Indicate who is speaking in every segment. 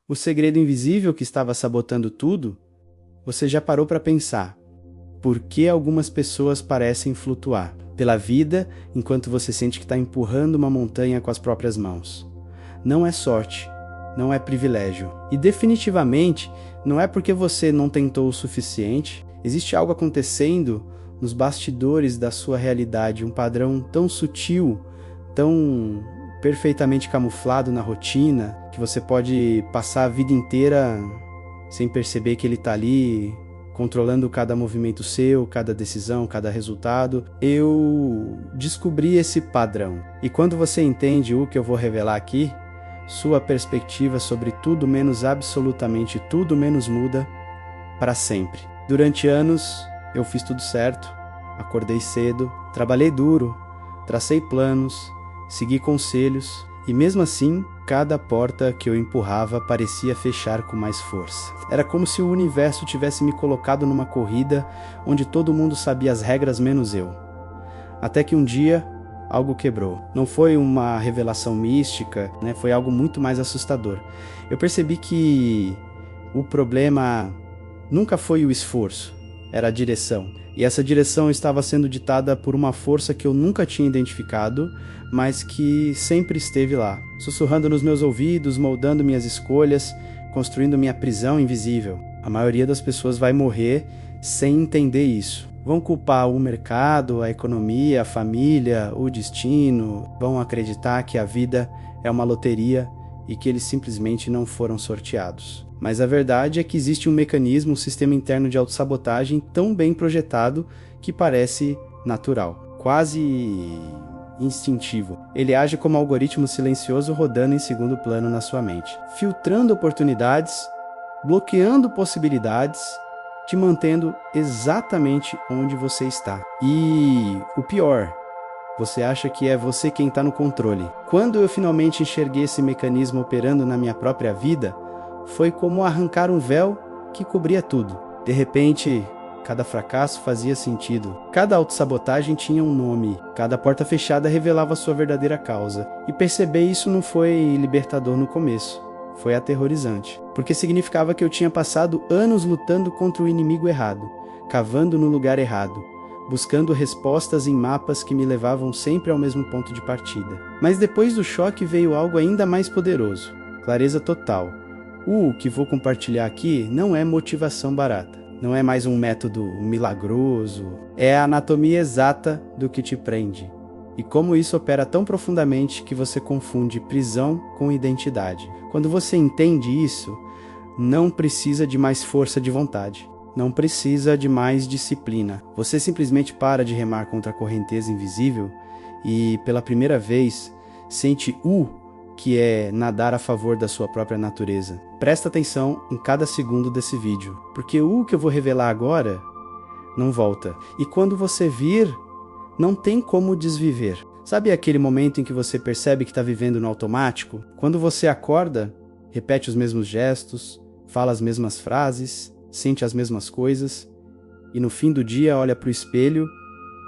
Speaker 1: O segredo invisível que estava sabotando tudo? Você já parou para pensar? Por que algumas pessoas parecem flutuar pela vida enquanto você sente que está empurrando uma montanha com as próprias mãos? Não é sorte, não é privilégio. E definitivamente não é porque você não tentou o suficiente. Existe algo acontecendo nos bastidores da sua realidade, um padrão tão sutil, tão perfeitamente camuflado na rotina, que você pode passar a vida inteira sem perceber que ele está ali, controlando cada movimento seu, cada decisão, cada resultado. Eu descobri esse padrão. E quando você entende o que eu vou revelar aqui, sua perspectiva sobre tudo menos absolutamente tudo menos muda para sempre. Durante anos, eu fiz tudo certo, acordei cedo, trabalhei duro, tracei planos, segui conselhos, e mesmo assim, cada porta que eu empurrava parecia fechar com mais força. Era como se o universo tivesse me colocado numa corrida onde todo mundo sabia as regras menos eu. Até que um dia, algo quebrou. Não foi uma revelação mística, né? Foi algo muito mais assustador. Eu percebi que o problema nunca foi o esforço, era a direção. E essa direção estava sendo ditada por uma força que eu nunca tinha identificado, mas que sempre esteve lá, sussurrando nos meus ouvidos, moldando minhas escolhas, construindo minha prisão invisível. A maioria das pessoas vai morrer sem entender isso. Vão culpar o mercado, a economia, a família, o destino, vão acreditar que a vida é uma loteria e que eles simplesmente não foram sorteados. Mas a verdade é que existe um mecanismo, um sistema interno de autossabotagem tão bem projetado que parece natural, quase instintivo. Ele age como um algoritmo silencioso rodando em segundo plano na sua mente, filtrando oportunidades, bloqueando possibilidades, te mantendo exatamente onde você está. E o pior, você acha que é você quem está no controle. Quando eu finalmente enxerguei esse mecanismo operando na minha própria vida, foi como arrancar um véu que cobria tudo. De repente, cada fracasso fazia sentido. Cada autossabotagem tinha um nome. Cada porta fechada revelava sua verdadeira causa. E perceber isso não foi libertador no começo. Foi aterrorizante. Porque significava que eu tinha passado anos lutando contra o inimigo errado, cavando no lugar errado, buscando respostas em mapas que me levavam sempre ao mesmo ponto de partida. Mas depois do choque veio algo ainda mais poderoso. Clareza total. O que vou compartilhar aqui não é motivação barata. Não é mais um método milagroso. É a anatomia exata do que te prende. E como isso opera tão profundamente que você confunde prisão com identidade. Quando você entende isso, não precisa de mais força de vontade. Não precisa de mais disciplina. Você simplesmente para de remar contra a correnteza invisível e, pela primeira vez, sente que é nadar a favor da sua própria natureza. Presta atenção em cada segundo desse vídeo, porque o que eu vou revelar agora não volta. E quando você vir, não tem como desviver. Sabe aquele momento em que você percebe que está vivendo no automático? Quando você acorda, repete os mesmos gestos, fala as mesmas frases, sente as mesmas coisas, e no fim do dia olha para o espelho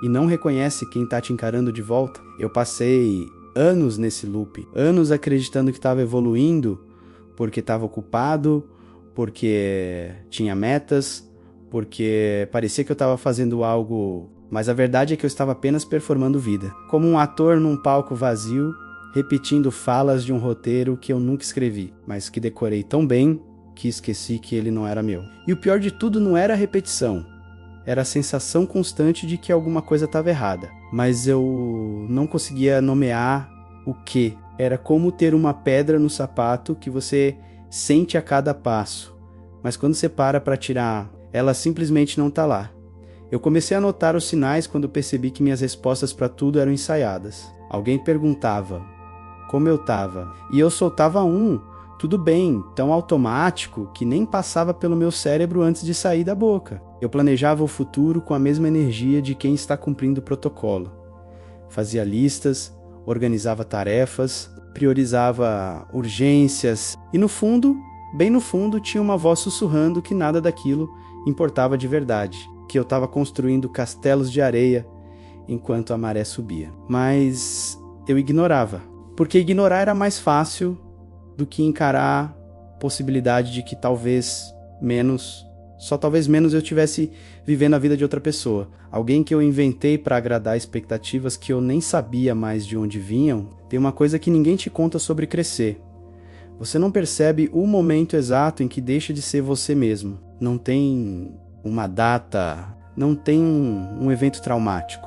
Speaker 1: e não reconhece quem está te encarando de volta. Eu passei anos nesse loop, anos acreditando que estava evoluindo porque estava ocupado, porque tinha metas, porque parecia que eu estava fazendo algo, mas a verdade é que eu estava apenas performando vida, como um ator num palco vazio, repetindo falas de um roteiro que eu nunca escrevi, mas que decorei tão bem que esqueci que ele não era meu. E o pior de tudo não era a repetição, era a sensação constante de que alguma coisa estava errada, mas eu não conseguia nomear o que. Era como ter uma pedra no sapato que você sente a cada passo, mas quando você para tirar, ela simplesmente não está lá. Eu comecei a notar os sinais quando percebi que minhas respostas para tudo eram ensaiadas. Alguém perguntava como eu estava, e eu soltava tudo bem, tão automático que nem passava pelo meu cérebro antes de sair da boca. Eu planejava o futuro com a mesma energia de quem está cumprindo o protocolo. Fazia listas, organizava tarefas, priorizava urgências e no fundo, bem no fundo, tinha uma voz sussurrando que nada daquilo importava de verdade, que eu estava construindo castelos de areia enquanto a maré subia. Mas eu ignorava, porque ignorar era mais fácil do que encarar possibilidade de que talvez menos eu tivesse vivendo a vida de outra pessoa. Alguém que eu inventei para agradar expectativas que eu nem sabia mais de onde vinham. Tem uma coisa que ninguém te conta sobre crescer. Você não percebe o momento exato em que deixa de ser você mesmo. Não tem uma data, não tem um evento traumático.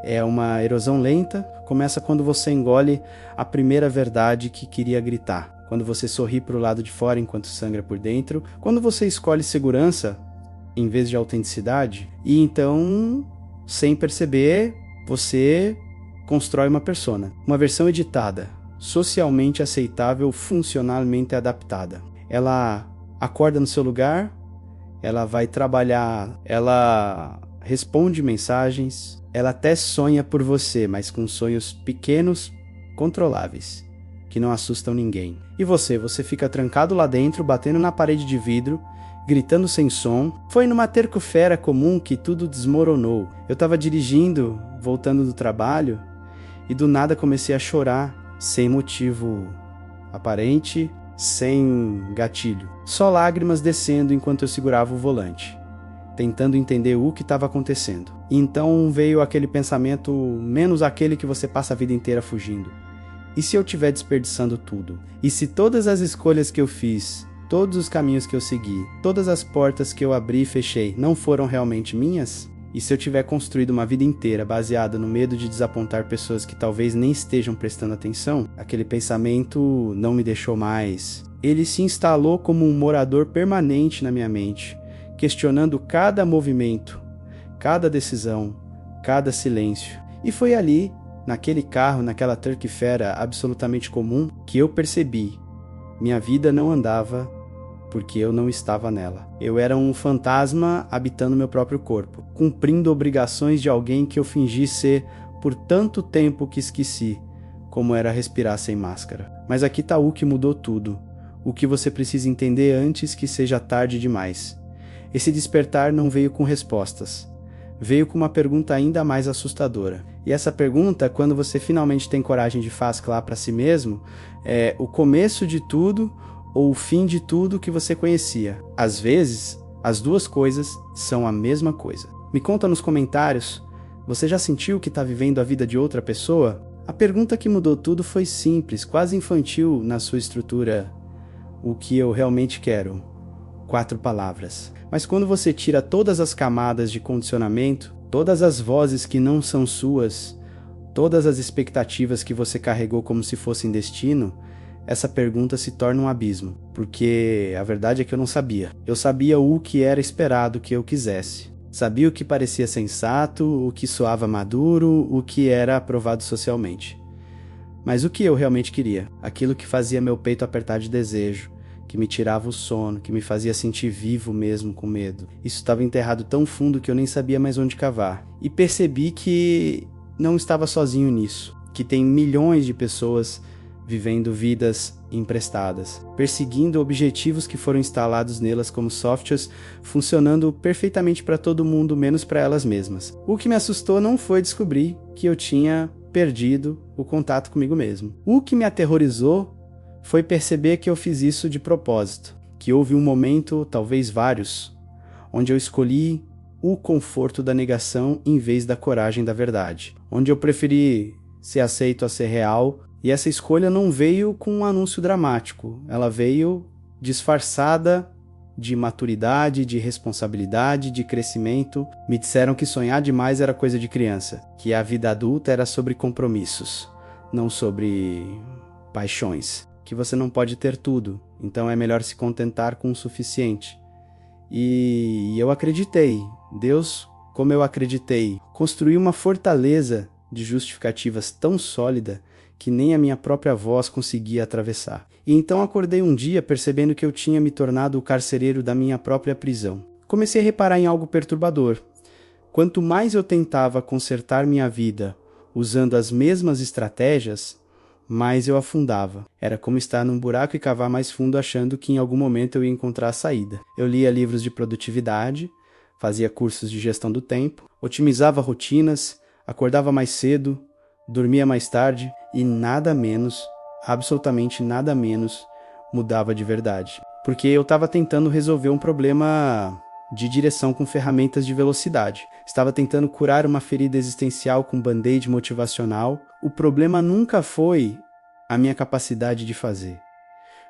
Speaker 1: É uma erosão lenta, começa quando você engole a primeira verdade que queria gritar. Quando você sorri para o lado de fora enquanto sangra por dentro. Quando você escolhe segurança em vez de autenticidade. E então, sem perceber, você constrói uma persona. Uma versão editada, socialmente aceitável, funcionalmente adaptada. Ela acorda no seu lugar, ela vai trabalhar, ela responde mensagens, ela até sonha por você, mas com sonhos pequenos, controláveis, que não assustam ninguém. E você fica trancado lá dentro, batendo na parede de vidro, gritando sem som. Foi numa terça-feira comum que tudo desmoronou. Eu tava dirigindo, voltando do trabalho, e do nada comecei a chorar, sem motivo aparente, sem gatilho. Só lágrimas descendo enquanto eu segurava o volante, tentando entender o que estava acontecendo. E então veio aquele pensamento, menos aquele que você passa a vida inteira fugindo. E se eu estiver desperdiçando tudo? E se todas as escolhas que eu fiz, todos os caminhos que eu segui, todas as portas que eu abri e fechei não foram realmente minhas? E se eu tiver construído uma vida inteira baseada no medo de desapontar pessoas que talvez nem estejam prestando atenção? Aquele pensamento não me deixou mais. Ele se instalou como um morador permanente na minha mente, questionando cada movimento, cada decisão, cada silêncio. E foi ali, naquele carro, naquela terça-feira absolutamente comum, que eu percebi: minha vida não andava porque eu não estava nela. Eu era um fantasma habitando meu próprio corpo, cumprindo obrigações de alguém que eu fingi ser por tanto tempo que esqueci como era respirar sem máscara. Mas aqui tá o que mudou tudo, o que você precisa entender antes que seja tarde demais. Esse despertar não veio com respostas, veio com uma pergunta ainda mais assustadora. E essa pergunta, quando você finalmente tem coragem de fasclar para si mesmo, é o começo de tudo ou o fim de tudo que você conhecia. Às vezes, as duas coisas são a mesma coisa. Me conta nos comentários, você já sentiu que está vivendo a vida de outra pessoa? A pergunta que mudou tudo foi simples, quase infantil na sua estrutura. O que eu realmente quero? 4 palavras. Mas quando você tira todas as camadas de condicionamento, todas as vozes que não são suas, todas as expectativas que você carregou como se fossem destino, essa pergunta se torna um abismo. Porque a verdade é que eu não sabia. Eu sabia o que era esperado que eu quisesse. Sabia o que parecia sensato, o que soava maduro, o que era aprovado socialmente. Mas o que eu realmente queria? Aquilo que fazia meu peito apertar de desejo, que me tirava o sono, que me fazia sentir vivo mesmo com medo. Isso estava enterrado tão fundo que eu nem sabia mais onde cavar. E percebi que não estava sozinho nisso, que tem milhões de pessoas vivendo vidas emprestadas, perseguindo objetivos que foram instalados nelas como softwares, funcionando perfeitamente para todo mundo, menos para elas mesmas. O que me assustou não foi descobrir que eu tinha perdido o contato comigo mesmo. O que me aterrorizou foi perceber que eu fiz isso de propósito, que houve um momento, talvez vários, onde eu escolhi o conforto da negação em vez da coragem da verdade, onde eu preferi ser aceito a ser real. E essa escolha não veio com um anúncio dramático, ela veio disfarçada de maturidade, de responsabilidade, de crescimento. Me disseram que sonhar demais era coisa de criança, que a vida adulta era sobre compromissos, não sobre paixões, que você não pode ter tudo, então é melhor se contentar com o suficiente. E eu acreditei, Deus, como eu acreditei, construiu uma fortaleza de justificativas tão sólida que nem a minha própria voz conseguia atravessar. E então acordei um dia percebendo que eu tinha me tornado o carcereiro da minha própria prisão. Comecei a reparar em algo perturbador. Quanto mais eu tentava consertar minha vida usando as mesmas estratégias, mais eu afundava. Era como estar num buraco e cavar mais fundo achando que em algum momento eu ia encontrar a saída. Eu lia livros de produtividade, fazia cursos de gestão do tempo, otimizava rotinas, acordava mais cedo, dormia mais tarde e nada menos, absolutamente nada menos, mudava de verdade. Porque eu estava tentando resolver um problema de direção com ferramentas de velocidade. Estava tentando curar uma ferida existencial com band-aid motivacional. O problema nunca foi a minha capacidade de fazer.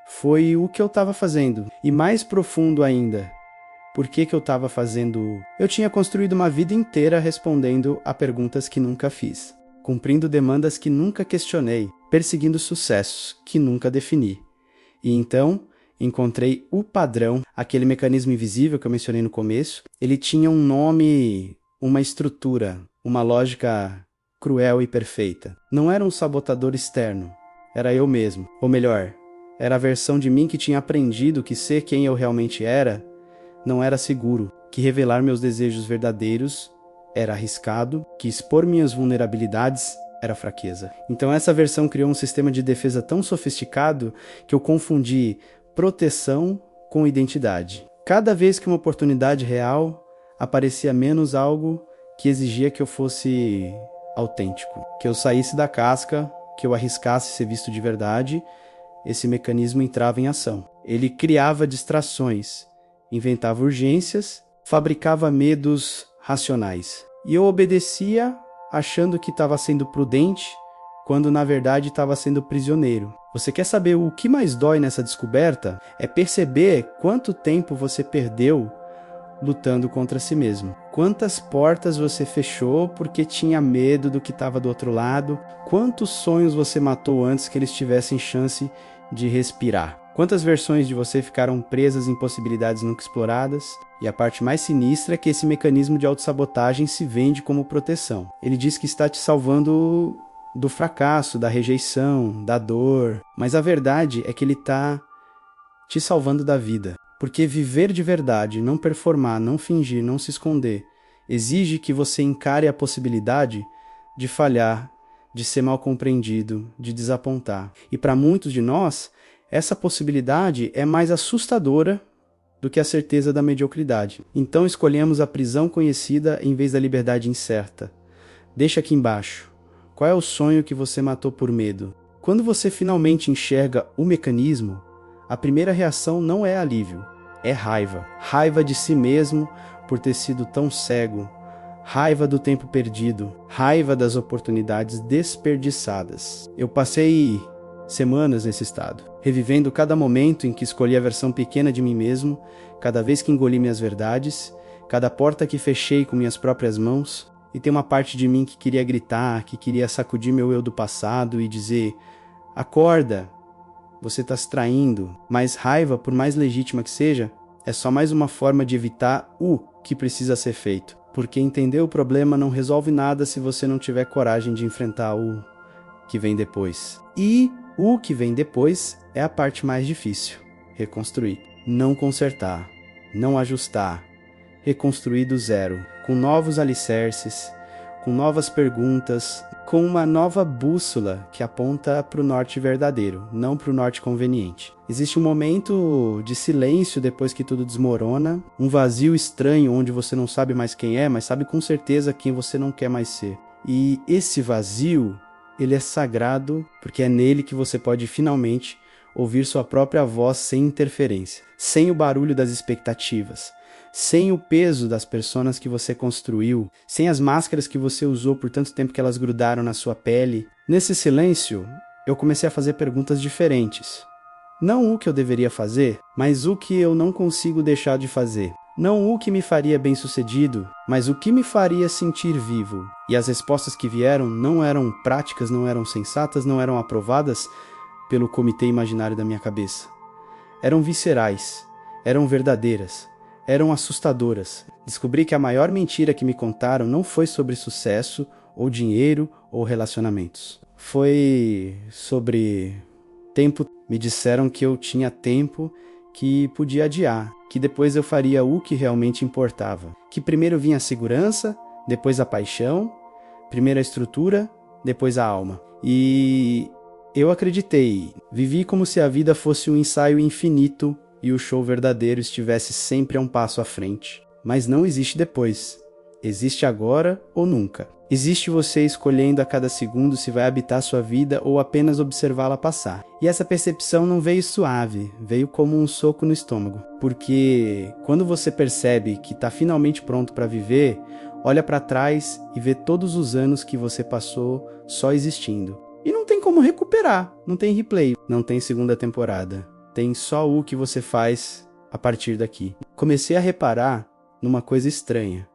Speaker 1: Foi o que eu estava fazendo. E mais profundo ainda, por que eu estava fazendo? Eu tinha construído uma vida inteira respondendo a perguntas que nunca fiz, cumprindo demandas que nunca questionei, perseguindo sucessos que nunca defini. E então encontrei o padrão, aquele mecanismo invisível que eu mencionei no começo. Ele tinha um nome, uma estrutura, uma lógica cruel e perfeita. Não era um sabotador externo, era eu mesmo. Ou melhor, era a versão de mim que tinha aprendido que ser quem eu realmente era não era seguro, que revelar meus desejos verdadeiros era arriscado, que expor minhas vulnerabilidades era fraqueza. Então essa versão criou um sistema de defesa tão sofisticado que eu confundi proteção com identidade. Cada vez que uma oportunidade real aparecia menos algo que exigia que eu fosse autêntico, que eu saísse da casca, que eu arriscasse ser visto de verdade, esse mecanismo entrava em ação. Ele criava distrações, inventava urgências, fabricava medos racionais. E eu obedecia achando que estava sendo prudente, quando na verdade estava sendo prisioneiro. Você quer saber o que mais dói nessa descoberta? É perceber quanto tempo você perdeu lutando contra si mesmo. Quantas portas você fechou porque tinha medo do que estava do outro lado? Quantos sonhos você matou antes que eles tivessem chance de respirar? Quantas versões de você ficaram presas em possibilidades nunca exploradas? E a parte mais sinistra é que esse mecanismo de autossabotagem se vende como proteção. Ele diz que está te salvando do fracasso, da rejeição, da dor. Mas a verdade é que ele está te salvando da vida. Porque viver de verdade, não performar, não fingir, não se esconder, exige que você encare a possibilidade de falhar, de ser mal compreendido, de desapontar. E para muitos de nós, essa possibilidade é mais assustadora do que a certeza da mediocridade. Então escolhemos a prisão conhecida em vez da liberdade incerta. Deixa aqui embaixo. Qual é o sonho que você matou por medo? Quando você finalmente enxerga o mecanismo, a primeira reação não é alívio, é raiva. Raiva de si mesmo por ter sido tão cego. Raiva do tempo perdido. Raiva das oportunidades desperdiçadas. Eu passei semanas nesse estado, revivendo cada momento em que escolhi a versão pequena de mim mesmo, cada vez que engoli minhas verdades, cada porta que fechei com minhas próprias mãos. E tem uma parte de mim que queria gritar, que queria sacudir meu eu do passado e dizer: acorda, você está se traindo. Mas raiva, por mais legítima que seja, é só mais uma forma de evitar o que precisa ser feito. Porque entender o problema não resolve nada se você não tiver coragem de enfrentar o que vem depois. E o que vem depois é a parte mais difícil: reconstruir. Não consertar, não ajustar, reconstruir do zero, com novos alicerces, com novas perguntas, com uma nova bússola que aponta para o norte verdadeiro, não para o norte conveniente. Existe um momento de silêncio depois que tudo desmorona, um vazio estranho onde você não sabe mais quem é, mas sabe com certeza quem você não quer mais ser. E esse vazio, ele é sagrado porque é nele que você pode finalmente ouvir sua própria voz sem interferência, sem o barulho das expectativas, sem o peso das personas que você construiu, sem as máscaras que você usou por tanto tempo que elas grudaram na sua pele. Nesse silêncio, eu comecei a fazer perguntas diferentes. Não o que eu deveria fazer, mas o que eu não consigo deixar de fazer. Não o que me faria bem-sucedido, mas o que me faria sentir vivo. E as respostas que vieram não eram práticas, não eram sensatas, não eram aprovadas pelo comitê imaginário da minha cabeça. Eram viscerais, eram verdadeiras, eram assustadoras. Descobri que a maior mentira que me contaram não foi sobre sucesso, ou dinheiro, ou relacionamentos. Foi sobre tempo. Me disseram que eu tinha tempo, que podia adiar, que depois eu faria o que realmente importava. Que primeiro vinha a segurança, depois a paixão, primeiro a estrutura, depois a alma. E eu acreditei. Vivi como se a vida fosse um ensaio infinito e o show verdadeiro estivesse sempre a um passo à frente. Mas não existe depois. Existe agora ou nunca. Existe você escolhendo a cada segundo se vai habitar sua vida ou apenas observá-la passar. E essa percepção não veio suave, veio como um soco no estômago. Porque quando você percebe que está finalmente pronto para viver, olha para trás e vê todos os anos que você passou só existindo. E não tem como recuperar, não tem replay, não tem segunda temporada. Tem só o que você faz a partir daqui. Comecei a reparar numa coisa estranha.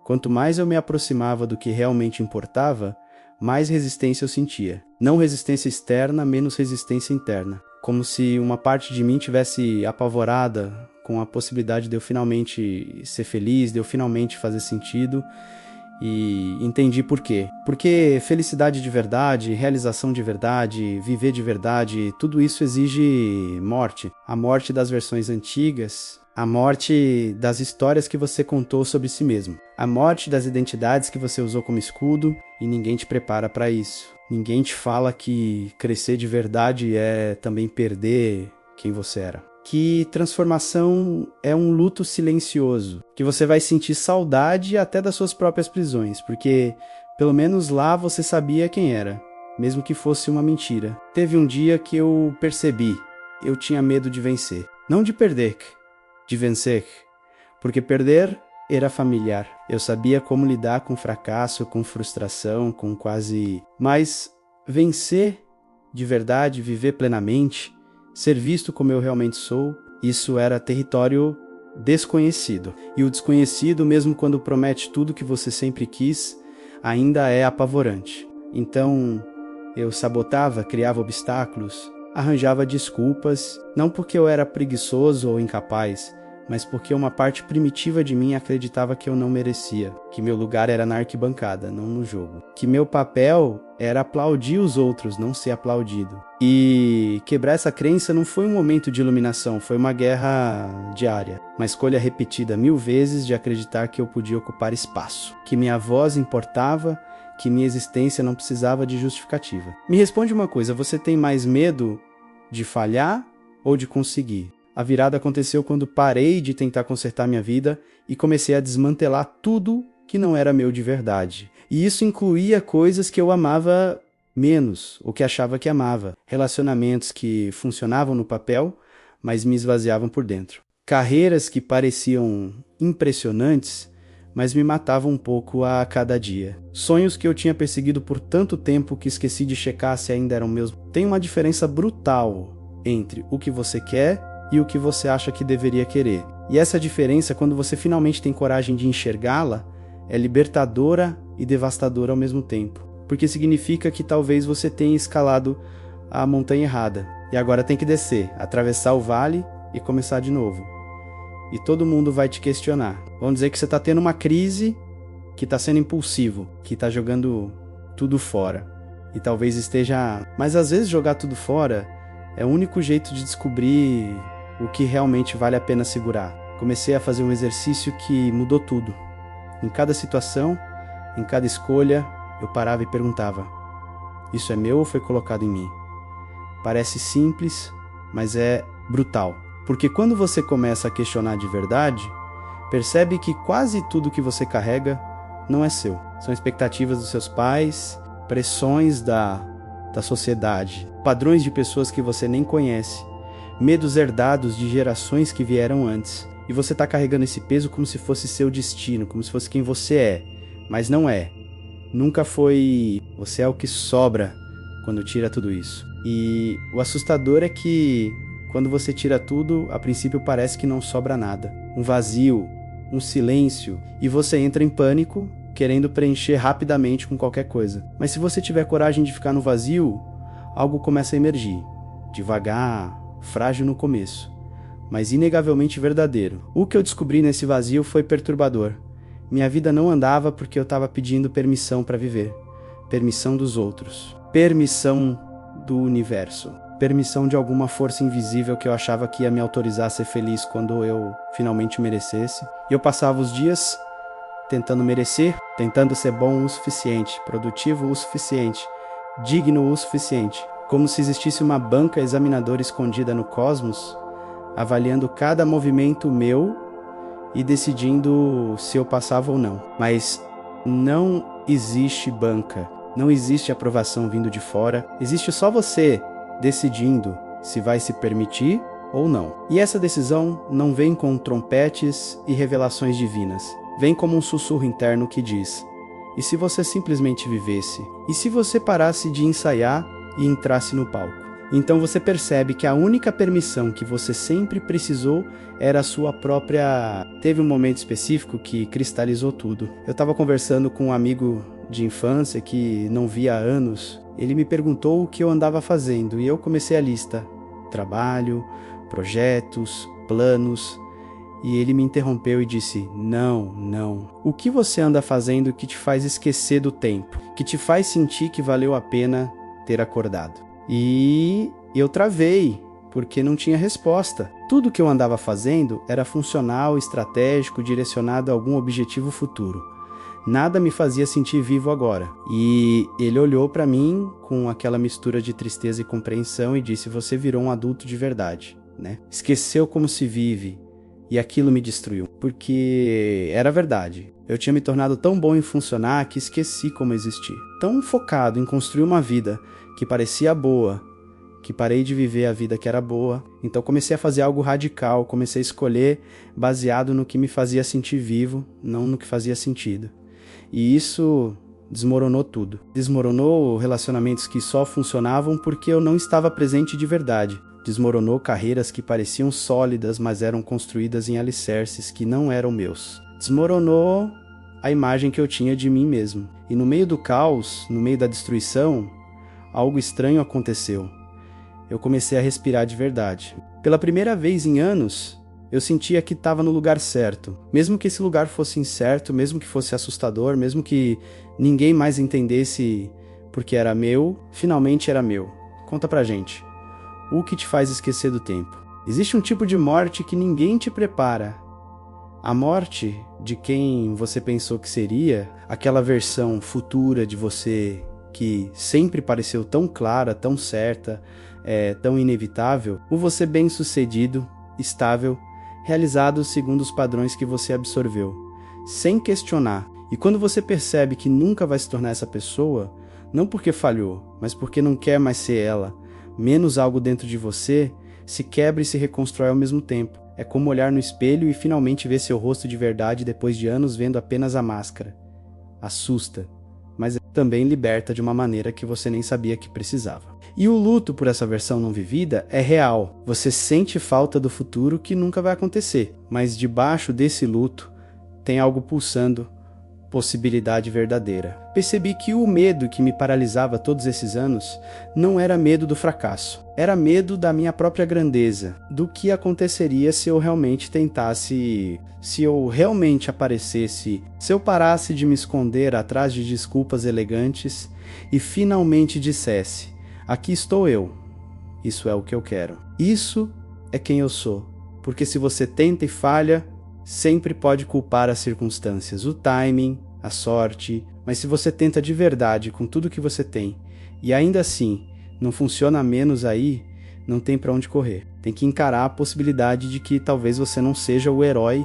Speaker 1: Quanto mais eu me aproximava do que realmente importava, mais resistência eu sentia. Não resistência externa, menos resistência interna. Como se uma parte de mim tivesse apavorada com a possibilidade de eu finalmente ser feliz, de eu finalmente fazer sentido. E entendi por quê. Porque felicidade de verdade, realização de verdade, viver de verdade, tudo isso exige morte. A morte das versões antigas, a morte das histórias que você contou sobre si mesmo, a morte das identidades que você usou como escudo, e ninguém te prepara para isso. Ninguém te fala que crescer de verdade é também perder quem você era. Que transformação é um luto silencioso, que você vai sentir saudade até das suas próprias prisões, porque pelo menos lá você sabia quem era, mesmo que fosse uma mentira. Teve um dia que eu percebi, eu tinha medo de vencer, não de perder, de vencer, porque perder era familiar. Eu sabia como lidar com fracasso, com frustração, com quase... Mas vencer de verdade, viver plenamente, ser visto como eu realmente sou, isso era território desconhecido. E o desconhecido, mesmo quando promete tudo que você sempre quis, ainda é apavorante. Então, eu sabotava, criava obstáculos, arranjava desculpas, não porque eu era preguiçoso ou incapaz, mas porque uma parte primitiva de mim acreditava que eu não merecia, que meu lugar era na arquibancada, não no jogo, que meu papel era aplaudir os outros, não ser aplaudido. E quebrar essa crença não foi um momento de iluminação, foi uma guerra diária, uma escolha repetida 1000 vezes de acreditar que eu podia ocupar espaço, que minha voz importava, que minha existência não precisava de justificativa. Me responde uma coisa, você tem mais medo de falhar ou de conseguir? A virada aconteceu quando parei de tentar consertar minha vida e comecei a desmantelar tudo que não era meu de verdade. E isso incluía coisas que eu amava menos, ou que achava que amava. Relacionamentos que funcionavam no papel, mas me esvaziavam por dentro. Carreiras que pareciam impressionantes, mas me matavam um pouco a cada dia. Sonhos que eu tinha perseguido por tanto tempo que esqueci de checar se ainda eram meus. Tem uma diferença brutal entre o que você quer e o que você acha que deveria querer. E essa diferença, quando você finalmente tem coragem de enxergá-la, é libertadora e devastadora ao mesmo tempo. Porque significa que talvez você tenha escalado a montanha errada. E agora tem que descer, atravessar o vale e começar de novo. E todo mundo vai te questionar. Vão dizer que você está tendo uma crise, que está sendo impulsivo, que está jogando tudo fora. E talvez esteja... Mas às vezes jogar tudo fora é o único jeito de descobrir o que realmente vale a pena segurar. Comecei a fazer um exercício que mudou tudo. Em cada situação, em cada escolha, eu parava e perguntava: isso é meu ou foi colocado em mim? Parece simples, mas é brutal. Porque quando você começa a questionar de verdade, percebe que quase tudo que você carrega não é seu. São expectativas dos seus pais, pressões da sociedade, padrões de pessoas que você nem conhece, medos herdados de gerações que vieram antes. E você está carregando esse peso como se fosse seu destino, como se fosse quem você é. Mas não é. Nunca foi. Você é o que sobra quando tira tudo isso. E o assustador é que quando você tira tudo, a princípio parece que não sobra nada. Um vazio, um silêncio. E você entra em pânico, querendo preencher rapidamente com qualquer coisa. Mas se você tiver coragem de ficar no vazio, algo começa a emergir. Devagar, frágil no começo, mas inegavelmente verdadeiro. O que eu descobri nesse vazio foi perturbador. Minha vida não andava porque eu estava pedindo permissão para viver. Permissão dos outros. Permissão do universo. Permissão de alguma força invisível que eu achava que ia me autorizar a ser feliz quando eu finalmente merecesse. E eu passava os dias tentando merecer, tentando ser bom o suficiente, produtivo o suficiente, digno o suficiente. Como se existisse uma banca examinadora escondida no cosmos, avaliando cada movimento meu e decidindo se eu passava ou não. Mas não existe banca, não existe aprovação vindo de fora, existe só você decidindo se vai se permitir ou não. E essa decisão não vem com trompetes e revelações divinas, vem como um sussurro interno que diz: e se você simplesmente vivesse? E se você parasse de ensaiar e entrasse no palco? Então você percebe que a única permissão que você sempre precisou era a sua própria... Teve um momento específico que cristalizou tudo. Eu estava conversando com um amigo de infância que não via há anos. Ele me perguntou o que eu andava fazendo e eu comecei a lista: trabalho, projetos, planos. E ele me interrompeu e disse: não. O que você anda fazendo que te faz esquecer do tempo? Que te faz sentir que valeu a pena ter acordado? E eu travei, porque não tinha resposta. Tudo que eu andava fazendo era funcional, estratégico, direcionado a algum objetivo futuro. Nada me fazia sentir vivo agora. E ele olhou para mim com aquela mistura de tristeza e compreensão e disse: você virou um adulto de verdade, né? Esqueceu como se vive. E aquilo me destruiu, porque era verdade. Eu tinha me tornado tão bom em funcionar que esqueci como existir. Tão focado em construir uma vida que parecia boa, que parei de viver a vida que era boa. Então comecei a fazer algo radical, comecei a escolher baseado no que me fazia sentir vivo, não no que fazia sentido. E isso desmoronou tudo. Desmoronou relacionamentos que só funcionavam porque eu não estava presente de verdade. Desmoronou carreiras que pareciam sólidas, mas eram construídas em alicerces que não eram meus. Desmoronou a imagem que eu tinha de mim mesmo. E no meio do caos, no meio da destruição, algo estranho aconteceu. Eu comecei a respirar de verdade. Pela primeira vez em anos, eu sentia que estava no lugar certo. Mesmo que esse lugar fosse incerto, mesmo que fosse assustador, mesmo que ninguém mais entendesse porque era meu, finalmente era meu. Conta pra gente. O que te faz esquecer do tempo? Existe um tipo de morte que ninguém te prepara. A morte de quem você pensou que seria, aquela versão futura de você que sempre pareceu tão clara, tão certa, tão inevitável, o você bem-sucedido, estável, realizado segundo os padrões que você absorveu, sem questionar. E quando você percebe que nunca vai se tornar essa pessoa, não porque falhou, mas porque não quer mais ser ela, menos algo dentro de você se quebra e se reconstrói ao mesmo tempo. É como olhar no espelho e finalmente ver seu rosto de verdade depois de anos vendo apenas a máscara. Assusta, mas também liberta de uma maneira que você nem sabia que precisava. E o luto por essa versão não vivida é real. Você sente falta do futuro que nunca vai acontecer, mas debaixo desse luto tem algo pulsando, possibilidade verdadeira. Percebi que o medo que me paralisava todos esses anos não era medo do fracasso, era medo da minha própria grandeza, do que aconteceria se eu realmente tentasse, se eu realmente aparecesse, se eu parasse de me esconder atrás de desculpas elegantes e finalmente dissesse: aqui estou eu, isso é o que eu quero, isso é quem eu sou. Porque se você tenta e falha, sempre pode culpar as circunstâncias, o timing, a sorte, mas se você tenta de verdade com tudo que você tem e ainda assim não funciona menos aí, não tem para onde correr. Tem que encarar a possibilidade de que talvez você não seja o herói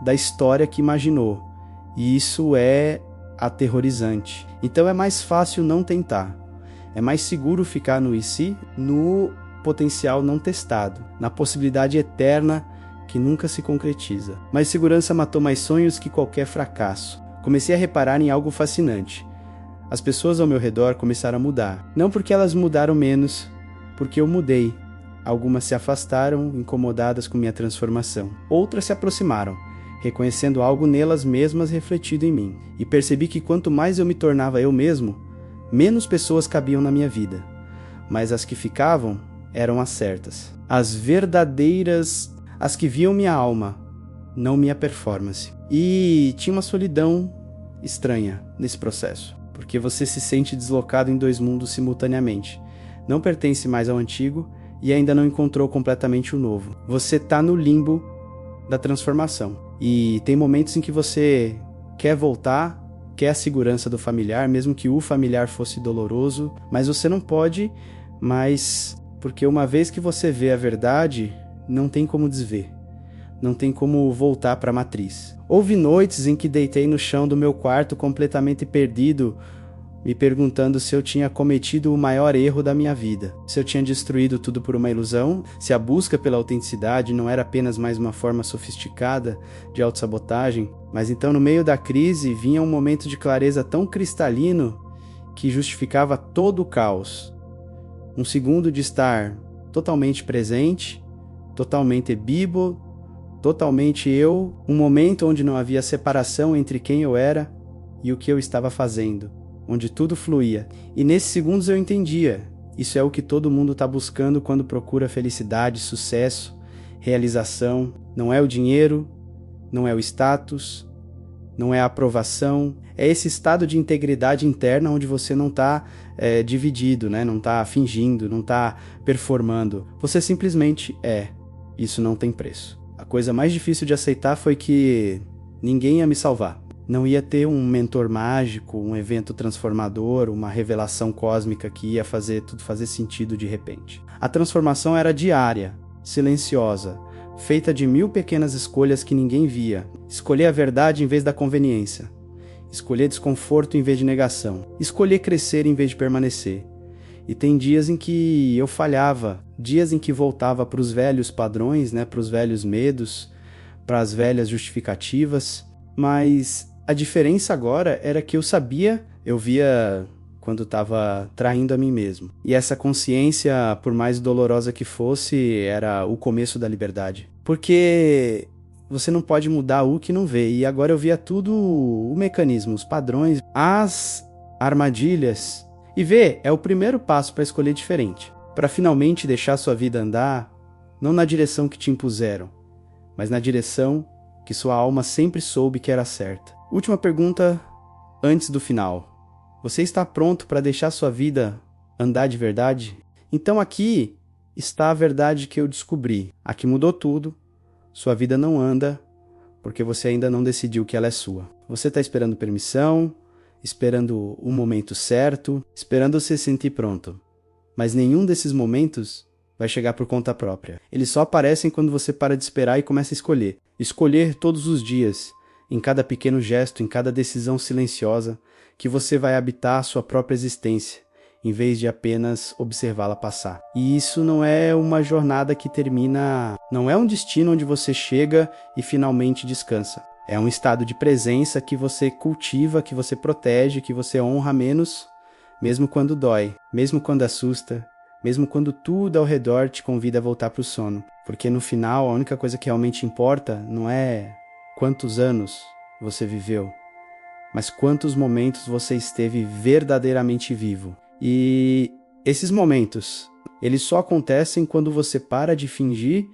Speaker 1: da história que imaginou, e isso é aterrorizante. Então é mais fácil não tentar, é mais seguro ficar no e se, no potencial não testado, na possibilidade eterna que nunca se concretiza. Mas segurança matou mais sonhos que qualquer fracasso. Comecei a reparar em algo fascinante. As pessoas ao meu redor começaram a mudar. Não porque elas mudaram menos, porque eu mudei. Algumas se afastaram, incomodadas com minha transformação. Outras se aproximaram, reconhecendo algo nelas mesmas refletido em mim. E percebi que quanto mais eu me tornava eu mesmo, menos pessoas cabiam na minha vida. Mas as que ficavam eram as certas. As verdadeiras, as que viam minha alma, não minha performance. E tinha uma solidão estranha nesse processo, porque você se sente deslocado em dois mundos simultaneamente. Não pertence mais ao antigo e ainda não encontrou completamente o novo. Você está no limbo da transformação. E tem momentos em que você quer voltar, quer a segurança do familiar, mesmo que o familiar fosse doloroso, mas você não pode, porque uma vez que você vê a verdade, não tem como desver. não tem como voltar para a matriz. Houve noites em que deitei no chão do meu quarto completamente perdido, me perguntando se eu tinha cometido o maior erro da minha vida, se eu tinha destruído tudo por uma ilusão, se a busca pela autenticidade não era apenas mais uma forma sofisticada de autossabotagem, mas então no meio da crise vinha um momento de clareza tão cristalino que justificava todo o caos. Um segundo de estar totalmente presente, totalmente bibo, totalmente eu, um momento onde não havia separação entre quem eu era e o que eu estava fazendo, onde tudo fluía. E nesses segundos eu entendia, isso é o que todo mundo está buscando quando procura felicidade, sucesso, realização. Não é o dinheiro, não é o status, não é a aprovação, é esse estado de integridade interna onde você não está dividido, né? Não está fingindo, não está performando. Você simplesmente é. Isso não tem preço. A coisa mais difícil de aceitar foi que ninguém ia me salvar. Não ia ter um mentor mágico, um evento transformador, uma revelação cósmica que ia fazer tudo fazer sentido de repente. A transformação era diária, silenciosa, feita de 1000 pequenas escolhas que ninguém via. Escolher a verdade em vez da conveniência. Escolher desconforto em vez de negação. Escolher crescer em vez de permanecer. E tem dias em que eu falhava, dias em que voltava para os velhos padrões, né, para os velhos medos, para as velhas justificativas, mas a diferença agora era que eu sabia, eu via quando estava traindo a mim mesmo. E essa consciência, por mais dolorosa que fosse, era o começo da liberdade. Porque você não pode mudar o que não vê. E agora eu via tudo, o mecanismo, os padrões, as armadilhas. E ver é o primeiro passo para escolher diferente. Para finalmente deixar sua vida andar, não na direção que te impuseram, mas na direção que sua alma sempre soube que era certa. Última pergunta antes do final. Você está pronto para deixar sua vida andar de verdade? Então aqui está a verdade que eu descobri. Aqui mudou tudo. Sua vida não anda porque você ainda não decidiu que ela é sua. Você está esperando permissão, esperando o momento certo, esperando se sentir pronto. Mas nenhum desses momentos vai chegar por conta própria. Eles só aparecem quando você para de esperar e começa a escolher. Escolher todos os dias, em cada pequeno gesto, em cada decisão silenciosa, que você vai habitar a sua própria existência, em vez de apenas observá-la passar. E isso não é uma jornada que termina, não é um destino onde você chega e finalmente descansa. É um estado de presença que você cultiva, que você protege, que você honra menos, mesmo quando dói, mesmo quando assusta, mesmo quando tudo ao redor te convida a voltar para o sono. Porque no final, a única coisa que realmente importa não é quantos anos você viveu, mas quantos momentos você esteve verdadeiramente vivo. E esses momentos, eles só acontecem quando você para de fingir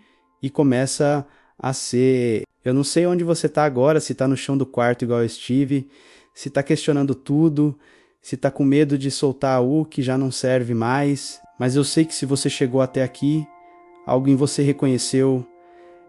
Speaker 1: e começa a ser... Eu não sei onde você está agora, se está no chão do quarto igual eu estive, se está questionando tudo, se está com medo de soltar o que já não serve mais, mas eu sei que se você chegou até aqui, algo em você reconheceu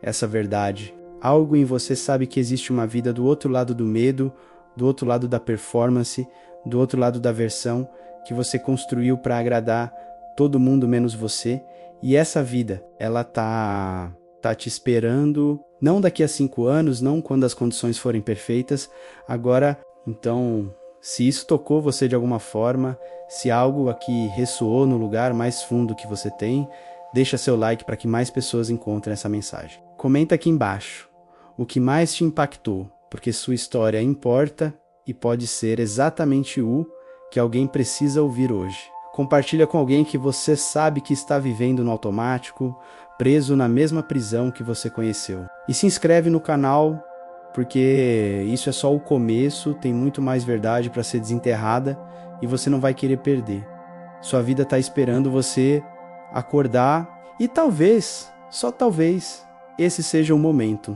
Speaker 1: essa verdade. Algo em você sabe que existe uma vida do outro lado do medo, do outro lado da performance, do outro lado da versão que você construiu para agradar todo mundo menos você. E essa vida, ela tá te esperando, não daqui a 5 anos, não quando as condições forem perfeitas. Agora, então, se isso tocou você de alguma forma, se algo aqui ressoou no lugar mais fundo que você tem, deixa seu like para que mais pessoas encontrem essa mensagem. Comenta aqui embaixo o que mais te impactou, porque sua história importa e pode ser exatamente o que alguém precisa ouvir hoje. Compartilha com alguém que você sabe que está vivendo no automático, preso na mesma prisão que você conheceu. E se inscreve no canal, porque isso é só o começo, tem muito mais verdade para ser desenterrada e você não vai querer perder. Sua vida está esperando você acordar e talvez, só talvez, esse seja o momento.